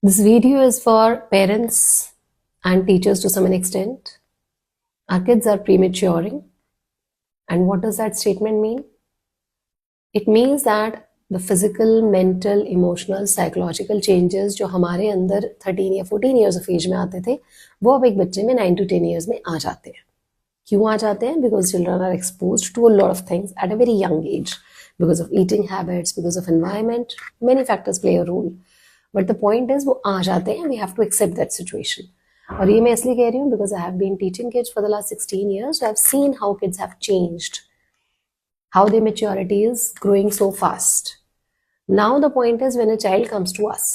This video is for parents and teachers to some extent. Our kids are prematuring. And what does that statement mean? It means that the physical, mental, emotional, psychological changes जो हमारे अंदर 13 या 14 years of age में आते थे, वो अब एक बच्चे में 9 to 10 years में आ जाते हैं. क्यों आ जाते हैं? Because children are exposed to a lot of things at a very young age. Because of eating habits, because of environment, many factors play a role. But the point is वो आ जाते हैं. We have to accept that situation. और ये मैं इसलिए कह रही हूँ because I have been teaching kids for the last 16 years. So I've seen how kids have changed, how their maturity is growing so fast. Now the point is when a child comes to us,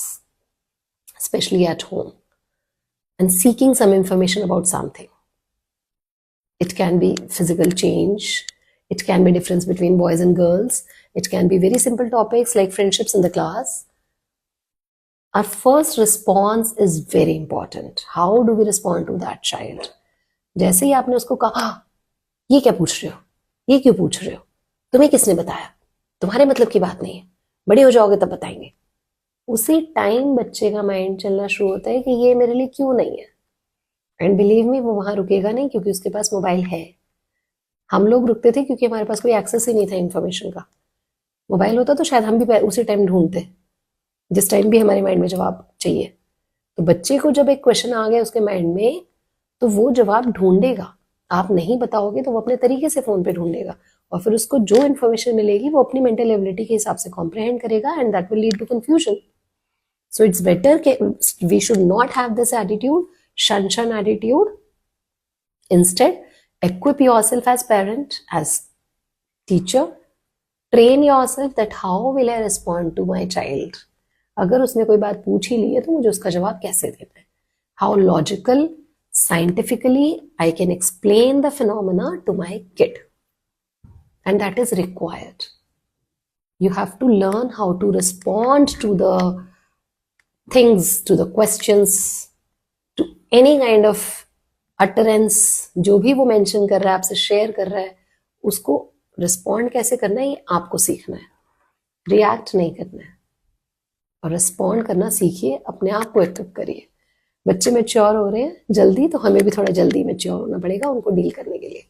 especially at home, and seeking some information about something. It can be physical change. It can be difference between boys and girls. It can be very simple topics like friendships in the class. Our first response is very important. How do we respond to that child? जैसे ही आपने उसको कहा ये क्या पूछ रहे हो, ये क्यों पूछ रहे हो, तुम्हें किसने बताया, तुम्हारे मतलब की बात नहीं है, बड़े हो जाओगे तब बताएंगे, उसी टाइम बच्चे का माइंड चलना शुरू होता है कि ये मेरे लिए क्यों नहीं है. एंड बिलीव मी वो वहां रुकेगा नहीं क्योंकि उसके पास मोबाइल है. हम लोग रुकते थे क्योंकि हमारे पास कोई एक्सेस ही नहीं था इन्फॉर्मेशन का. मोबाइल होता तो शायद हम भी उसी टाइम ढूंढते जिस टाइम भी हमारे माइंड में जवाब चाहिए. तो बच्चे को जब एक क्वेश्चन आ गया उसके माइंड में तो वो जवाब ढूंढेगा. आप नहीं बताओगे तो वो अपने तरीके से फोन पे ढूंढेगा और फिर उसको जो इन्फॉर्मेशन मिलेगी वो अपनी मेंटल एबिलिटी के हिसाब से कॉम्प्रिहेंड करेगा and that will lead to confusion. So it's better के we should not have this attitude, shun attitude. Instead, equip yourself as parent, as teacher. Train yourself that how will I respond to my child. अगर उसने कोई बात पूछ ही ली है तो मुझे उसका जवाब कैसे देना है. How logical, scientifically I can explain the phenomena to my kid. And that is required. You have to learn how to respond to the things, to the questions, to any kind of utterance. जो भी वो mention कर रहा है, आपसे share कर रहा है, उसको रिस्पॉन्ड कैसे करना है ये आपको सीखना है. रिएक्ट नहीं करना है और रिस्पॉन्ड करना सीखिए. अपने आप को इक्विप करिए. बच्चे मैच्योर हो रहे हैं जल्दी तो हमें भी थोड़ा जल्दी मैच्योर होना पड़ेगा उनको डील करने के लिए.